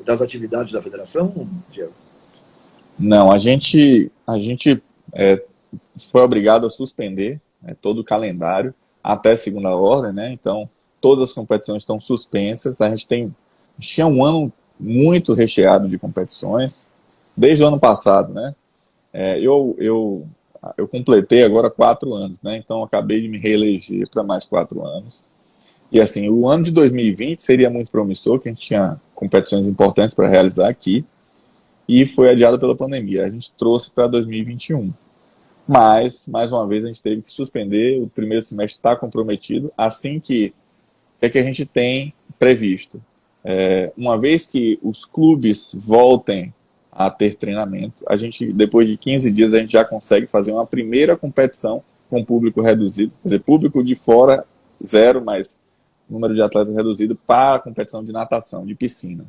das atividades da federação, Diego? Não, a gente foi obrigado a suspender, né, todo o calendário até segunda ordem, né? Então, todas as competições estão suspensas. A gente tinha um ano muito recheado de competições, desde o ano passado, né? Eu completei agora 4 anos, né? Então, acabei de me reeleger para mais 4 anos. E assim, o ano de 2020 seria muito promissor, que a gente tinha competições importantes para realizar aqui, e foi adiado pela pandemia. A gente trouxe para 2021. Mas, mais uma vez, a gente teve que suspender. O primeiro semestre está comprometido. Assim que, o que é que a gente tem previsto? Uma vez que os clubes voltem a ter treinamento, a gente, depois de 15 dias, a gente já consegue fazer uma primeira competição com público reduzido. Quer dizer, público de fora, zero, mas número de atletas reduzido para a competição de natação, de piscina.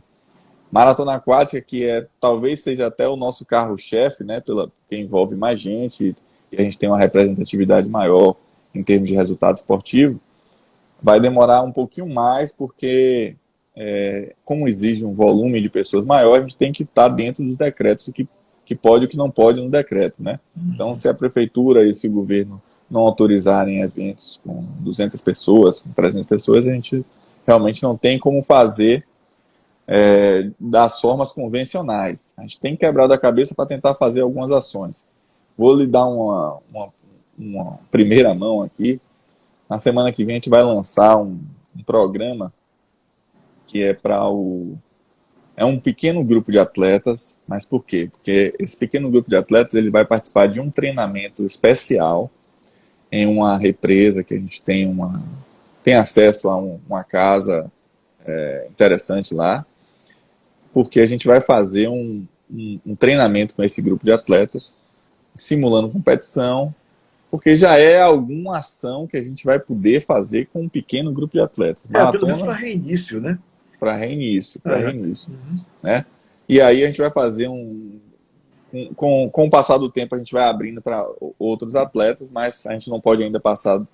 Maratona aquática, que talvez seja até o nosso carro-chefe, né, que envolve mais gente e a gente tem uma representatividade maior em termos de resultado esportivo, vai demorar um pouquinho mais, porque como exige um volume de pessoas maior, a gente tem que estar dentro dos decretos, o que pode e o que não pode no decreto, né? Então, se a prefeitura e se o governo não autorizarem eventos com 200 pessoas, com 300 pessoas, a gente realmente não tem como fazer das formas convencionais. A gente tem quebrado a cabeça para tentar fazer algumas ações. Vou lhe dar uma primeira mão aqui. Na semana que vem a gente vai lançar um programa que é um pequeno grupo de atletas. Mas por quê? Porque esse pequeno grupo de atletas ele vai participar de um treinamento especial em uma represa que a gente tem acesso a uma casa interessante lá, porque a gente vai fazer um treinamento com esse grupo de atletas, simulando competição, porque já é alguma ação que a gente vai poder fazer com um pequeno grupo de atletas. Pelo menos para reinício, né? Para reinício, né? E aí a gente vai fazer com o passar do tempo a gente vai abrindo para outros atletas, mas a gente não pode ainda passar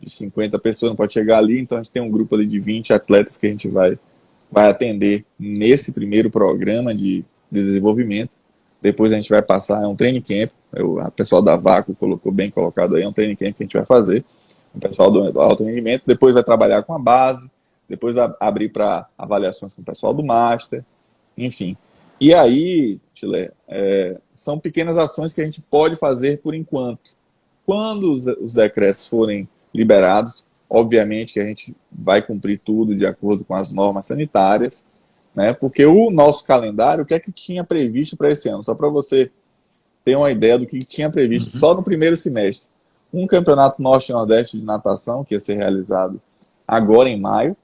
de 50 pessoas, não pode chegar ali, então a gente tem um grupo ali de 20 atletas que a gente vai atender nesse primeiro programa de desenvolvimento. Depois a gente vai passar, é um training camp, a pessoal da Vaco colocou bem colocado aí, é um training camp que a gente vai fazer, o pessoal do alto rendimento, depois vai trabalhar com a base, depois vai abrir para avaliações com o pessoal do Master, enfim. E aí, Chile, são pequenas ações que a gente pode fazer por enquanto. Quando os decretos forem liberados, obviamente que a gente vai cumprir tudo de acordo com as normas sanitárias, né? Porque o nosso calendário, o que é que tinha previsto para esse ano? Só para você ter uma ideia do que tinha previsto só no primeiro semestre. Um campeonato Norte e Nordeste de natação, que ia ser realizado agora em maio.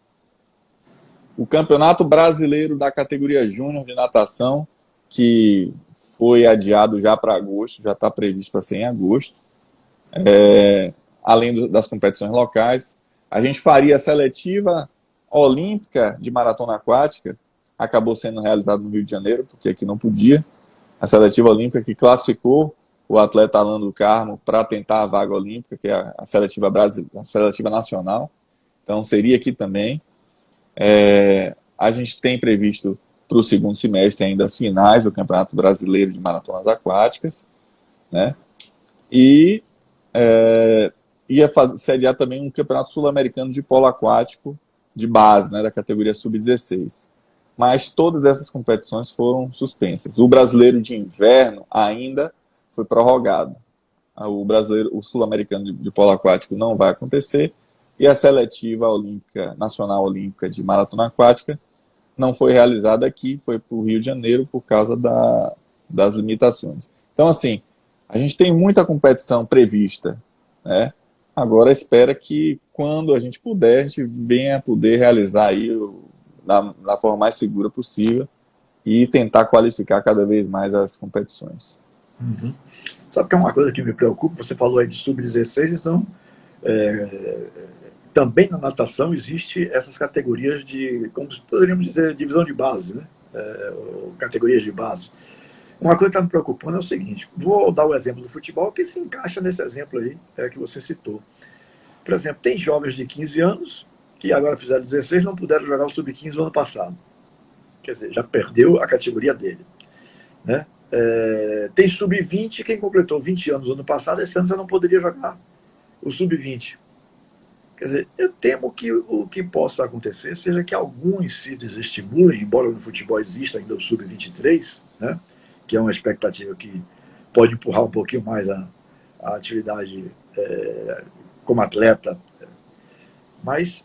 O Campeonato Brasileiro da categoria Júnior de natação, que foi adiado já para agosto, já está previsto para ser em agosto. Além das competições locais. A gente faria a seletiva olímpica de maratona aquática, acabou sendo realizado no Rio de Janeiro, porque aqui não podia. A seletiva olímpica que classificou o atleta Alan do Carmo para tentar a vaga olímpica, que é a seletiva brasileira, a seletiva nacional. Então seria aqui também. A gente tem previsto para o segundo semestre ainda as finais do Campeonato Brasileiro de Maratonas Aquáticas, né? E ia sediar também um campeonato sul-americano de polo aquático de base, né, da categoria sub-16. Mas todas essas competições foram suspensas. O brasileiro de inverno ainda foi prorrogado. O sul-americano de polo aquático não vai acontecer e a seletiva olímpica, nacional olímpica de maratona aquática não foi realizada aqui, foi para o Rio de Janeiro por causa das limitações. Então, assim, a gente tem muita competição prevista, né? Agora espera que quando a gente puder, a gente venha poder realizar aí da forma mais segura possível e tentar qualificar cada vez mais as competições. Uhum. Sabe que é uma coisa que me preocupa? Você falou aí de sub-16, então também na natação existe essas categorias de, como poderíamos dizer, divisão de base, né? Ou categorias de base. Uma coisa que está me preocupando é o seguinte, vou dar o exemplo do futebol que se encaixa nesse exemplo aí que você citou. Por exemplo, tem jovens de 15 anos que agora fizeram 16 não puderam jogar o sub-15 no ano passado. Quer dizer, já perdeu a categoria dele. Né? Tem sub-20, quem completou 20 anos no ano passado, esse ano já não poderia jogar o sub-20. Quer dizer, eu temo que o que possa acontecer seja que alguns se desestimulem, embora no futebol exista ainda o sub-23, né? Que é uma expectativa que pode empurrar um pouquinho mais a atividade como atleta. Mas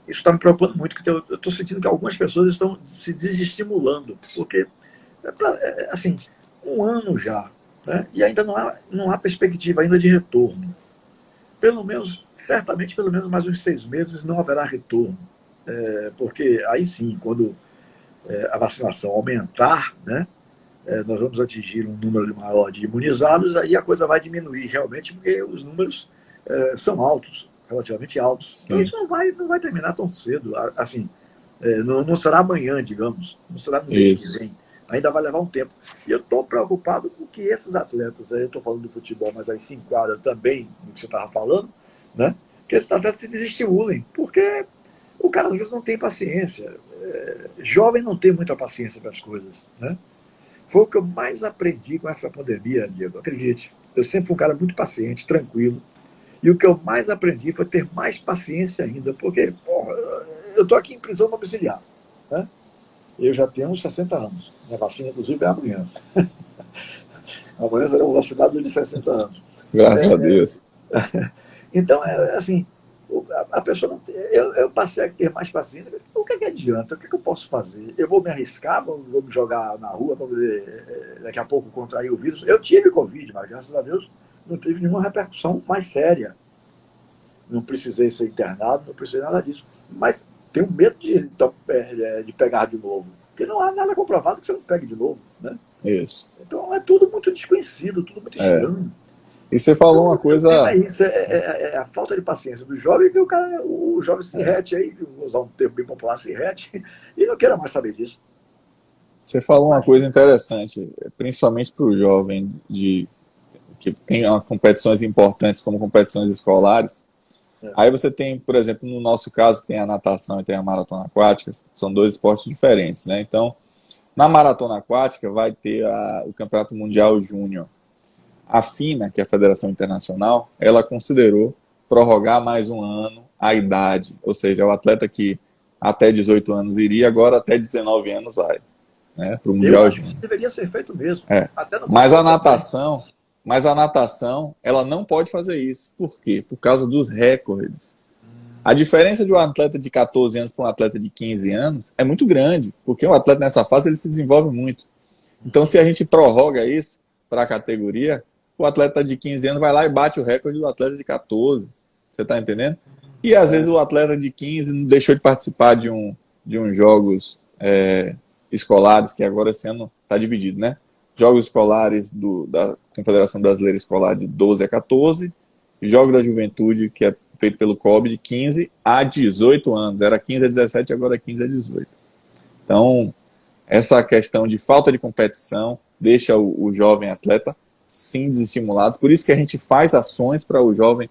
isso está me preocupando muito, porque eu estou sentindo que algumas pessoas estão se desestimulando, porque, assim, um ano já, né? E ainda não há perspectiva ainda de retorno. Pelo menos, certamente, pelo menos mais uns 6 meses não haverá retorno. Porque aí sim, quando a vacinação aumentar, né? Nós vamos atingir um número maior de imunizados, aí a coisa vai diminuir realmente, porque os números são altos, relativamente altos. Então isso não vai terminar tão cedo. Assim, não será amanhã, digamos, não será no mês que vem. Ainda vai levar um tempo. E eu estou preocupado com que esses atletas, eu estou falando do futebol, mas aí se enquadra também no que você estava falando, né? Que esses atletas se desestimulem, porque o cara às vezes não tem paciência. Jovem não tem muita paciência para as coisas, né? Foi o que eu mais aprendi com essa pandemia, Diego. Acredite, eu sempre fui um cara muito paciente, tranquilo. E o que eu mais aprendi foi ter mais paciência ainda, porque, porra, eu estou aqui em prisão domiciliar, né? Eu já tenho uns 60 anos. Minha vacina, inclusive, é amanhã. Amanhã será um vacinado de 60 anos. Graças a Deus. Então, assim, a pessoa não tem, eu passei a ter mais paciência. O que adianta? O que eu posso fazer? Eu vou me arriscar, vou me jogar na rua para poder daqui a pouco contrair o vírus. Eu tive Covid, mas graças a Deus não teve nenhuma repercussão mais séria. Não precisei ser internado, não precisei nada disso. Mas tenho medo de pegar de novo. Porque não há nada comprovado que você não pegue de novo. Né? Isso. Então é tudo muito desconhecido, tudo muito estranho. E você falou uma coisa... Isso é a falta de paciência do jovem, que o jovem se rete aí, vou usar um termo bem popular, se rete, e não queira mais saber disso. Você falou uma coisa interessante, principalmente para o jovem que tem competições importantes como competições escolares. Aí você tem, por exemplo, no nosso caso, tem a natação e tem a maratona aquática, são 2 esportes diferentes, né? Então, na maratona aquática vai ter o Campeonato Mundial Júnior. A FINA, que é a Federação Internacional, ela considerou prorrogar mais um ano a idade, ou seja, o atleta que até 18 anos iria, agora até 19 anos vai, né, para o Mundial Júnior. Que deveria ser feito mesmo. Mas a natação, ela não pode fazer isso. Por quê? Por causa dos recordes. A diferença de um atleta de 14 anos para um atleta de 15 anos é muito grande, porque o atleta nessa fase ele se desenvolve muito. Então, se a gente prorroga isso para a categoria, o atleta de 15 anos vai lá e bate o recorde do atleta de 14. Você está entendendo? E às vezes o atleta de 15 não deixou de participar de uns jogos escolares, que agora esse ano está dividido, né? Jogos escolares da Confederação Brasileira Escolar de 12 a 14, e Jogos da Juventude, que é feito pelo COB, de 15 a 18 anos. Era 15 a 17, agora é 15 a 18. Então, essa questão de falta de competição deixa o jovem atleta sim desestimulado. Por isso que a gente faz ações para o jovem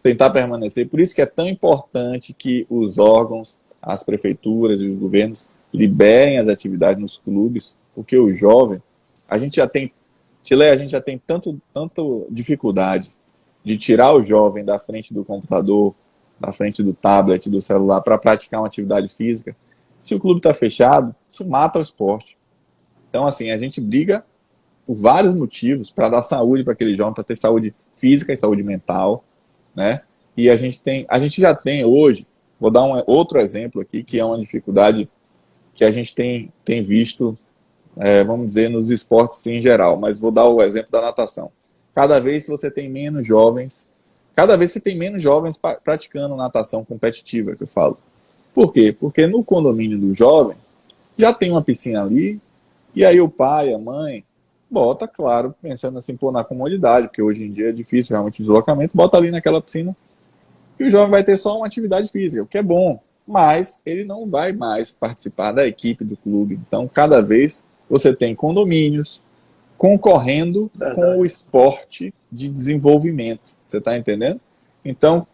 tentar permanecer. Por isso que é tão importante que os órgãos, as prefeituras e os governos liberem as atividades nos clubes, porque o jovem, a gente já tem tanto dificuldade de tirar o jovem da frente do computador, da frente do tablet, do celular, para praticar uma atividade física. Se o clube está fechado, isso mata o esporte. Então, assim, a gente briga por vários motivos para dar saúde para aquele jovem, para ter saúde física e saúde mental, né? E a gente já tem hoje, vou dar outro exemplo aqui, que é uma dificuldade que a gente tem visto, vamos dizer, nos esportes em geral, mas vou dar o exemplo da natação. Cada vez você tem menos jovens, cada vez você tem menos jovens praticando natação competitiva, que eu falo. Por quê? Porque no condomínio do jovem já tem uma piscina ali, e aí o pai, a mãe, bota, claro, pensando assim, pô, na comodidade, porque hoje em dia é difícil realmente o deslocamento, bota ali naquela piscina e o jovem vai ter só uma atividade física, o que é bom, mas ele não vai mais participar da equipe do clube. Então, cada vez você tem condomínios concorrendo com o Verdade. esporte de desenvolvimento. Você está entendendo? Então,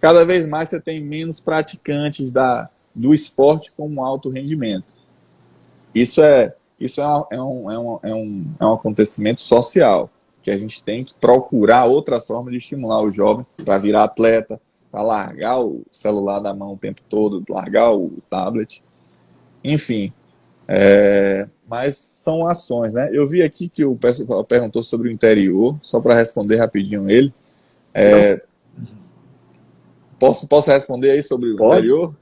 cada vez mais você tem menos praticantes do esporte como alto rendimento. Isso é um acontecimento social, que a gente tem que procurar outras formas de estimular o jovem para virar atleta, para largar o celular da mão o tempo todo, largar o tablet, enfim. Mas são ações, né? Eu vi aqui que o pessoal perguntou sobre o interior, só para responder rapidinho ele. Eu? Posso responder aí sobre o Pode? interior?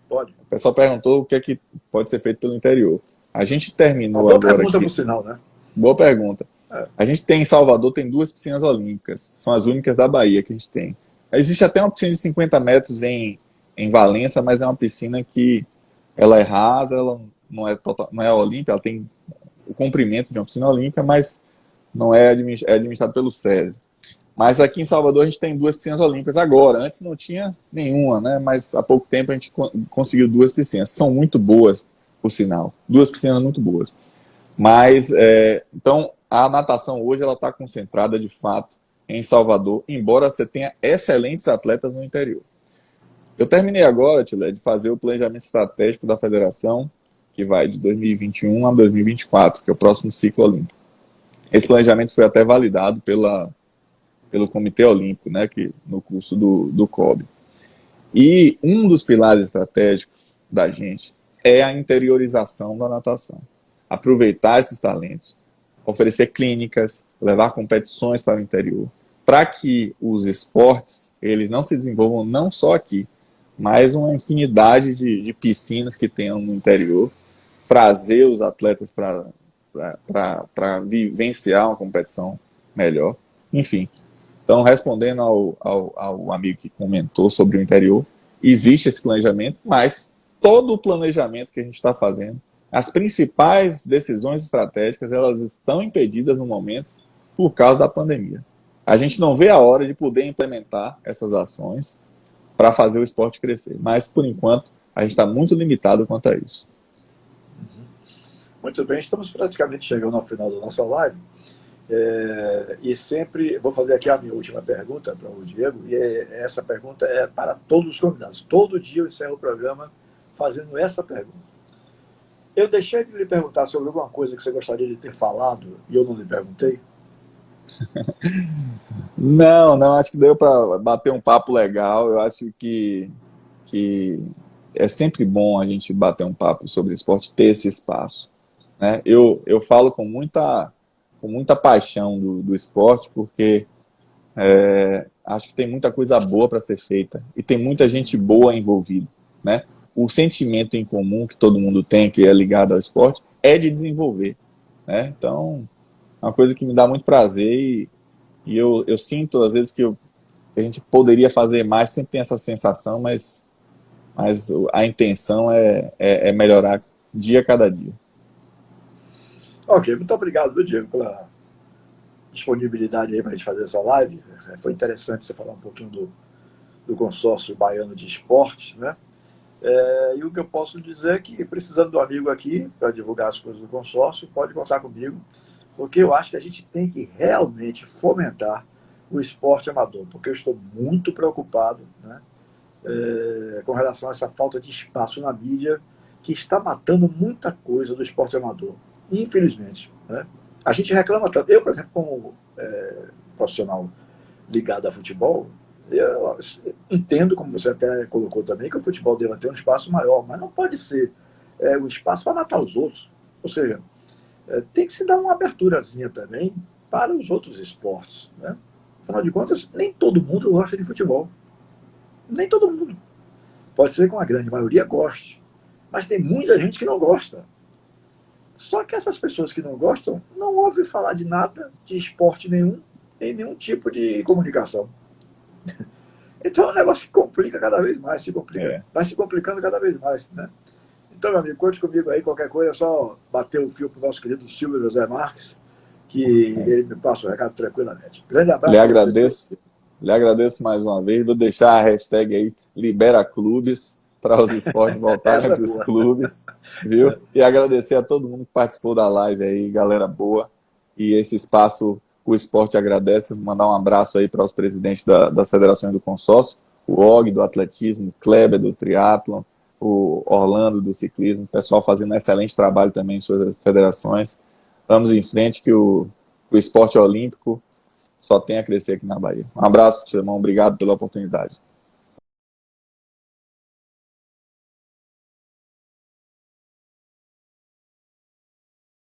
Pode. O pessoal perguntou o que é que pode ser feito pelo interior. A gente Uma terminou boa agora pergunta, por aqui. sinal, né? Boa pergunta. É. A gente tem em Salvador, tem 2 piscinas olímpicas. São as únicas da Bahia que a gente tem. Existe até uma piscina de 50 metros em Valença, mas é uma piscina que ela é rasa, ela não é olímpica, ela tem o comprimento de uma piscina olímpica, mas não é administrado pelo SESI. Mas aqui em Salvador a gente tem 2 piscinas olímpicas agora. Antes não tinha nenhuma, né? Mas há pouco tempo a gente conseguiu 2 piscinas. São muito boas, por sinal. 2 piscinas muito boas. Mas, então, a natação hoje ela está concentrada, de fato, em Salvador, embora você tenha excelentes atletas no interior. Eu terminei agora, Tilé, de fazer o planejamento estratégico da federação, que vai de 2021 a 2024, que é o próximo ciclo olímpico. Esse planejamento foi até validado pelo Comitê Olímpico, né, no curso do COB. E um dos pilares estratégicos da gente é a interiorização da natação. Aproveitar esses talentos, oferecer clínicas, levar competições para o interior, para que os esportes eles não se desenvolvam não só aqui, mas uma infinidade de piscinas que tenham no interior, trazer os atletas para vivenciar uma competição melhor. Enfim, então, respondendo ao amigo que comentou sobre o interior, existe esse planejamento, mas todo o planejamento que a gente está fazendo, as principais decisões estratégicas, elas estão impedidas no momento por causa da pandemia. A gente não vê a hora de poder implementar essas ações para fazer o esporte crescer, mas, por enquanto, a gente está muito limitado quanto a isso. Muito bem, estamos praticamente chegando ao final da nossa live. E sempre vou fazer aqui a minha última pergunta para o Diego, e essa pergunta é para todos os convidados. Todo dia eu encerro o programa fazendo essa pergunta. Eu deixei de lhe perguntar sobre alguma coisa que você gostaria de ter falado e eu não lhe perguntei? Não, acho que deu para bater um papo legal. Eu acho que é sempre bom a gente bater um papo sobre esporte, ter esse espaço, né? Eu falo com muita paixão do esporte, porque acho que tem muita coisa boa para ser feita e tem muita gente boa envolvida, né? O sentimento em comum que todo mundo tem, que é ligado ao esporte, é de desenvolver, né? Então, é uma coisa que me dá muito prazer e eu sinto, às vezes, que a gente poderia fazer mais, sempre tem essa sensação, mas a intenção é melhorar dia a cada dia. Ok, muito obrigado, viu, Diego, pela disponibilidade aí para a gente fazer essa live. Foi interessante você falar um pouquinho do consórcio baiano de esportes, né? E o que eu posso dizer é que, precisando do amigo aqui para divulgar as coisas do consórcio, pode contar comigo, porque eu acho que a gente tem que realmente fomentar o esporte amador, porque eu estou muito preocupado, né, com relação a essa falta de espaço na mídia que está matando muita coisa do esporte amador, infelizmente, né? A gente reclama tanto. Eu, por exemplo, como profissional ligado a futebol, eu entendo, como você até colocou também, que o futebol deva ter um espaço maior, mas não pode ser o espaço para matar os outros. Ou seja, tem que se dar uma aberturazinha também para os outros esportes, né? Afinal de contas, nem todo mundo gosta de futebol. Nem todo mundo. Pode ser que uma grande maioria goste, mas tem muita gente que não gosta. Só que essas pessoas que não gostam não ouvem falar de nada, de esporte nenhum, em nenhum tipo de comunicação. Então é um negócio que complica cada vez mais, se complica, É. vai se complicando cada vez mais, né? Então, meu amigo, conte comigo aí, qualquer coisa, é só bater o fio para o nosso querido Silvio José Marques, que ele me passa o recado tranquilamente. Grande Lhe abraço para você. agradeço, lhe agradeço mais uma vez. Vou deixar a hashtag aí, libera clubes, para os esportes voltarem Essa é para os boa. clubes, viu? E agradecer a todo mundo que participou da live aí, galera boa. E esse espaço, o esporte agradece. Mandar um abraço aí para os presidentes das federações do consórcio, o Og do atletismo, o Kleber do triatlon, o Orlando do ciclismo, o pessoal fazendo um excelente trabalho também em suas federações. Vamos em frente que o esporte olímpico só tem a crescer aqui na Bahia. Um abraço, Tilemão. Obrigado pela oportunidade.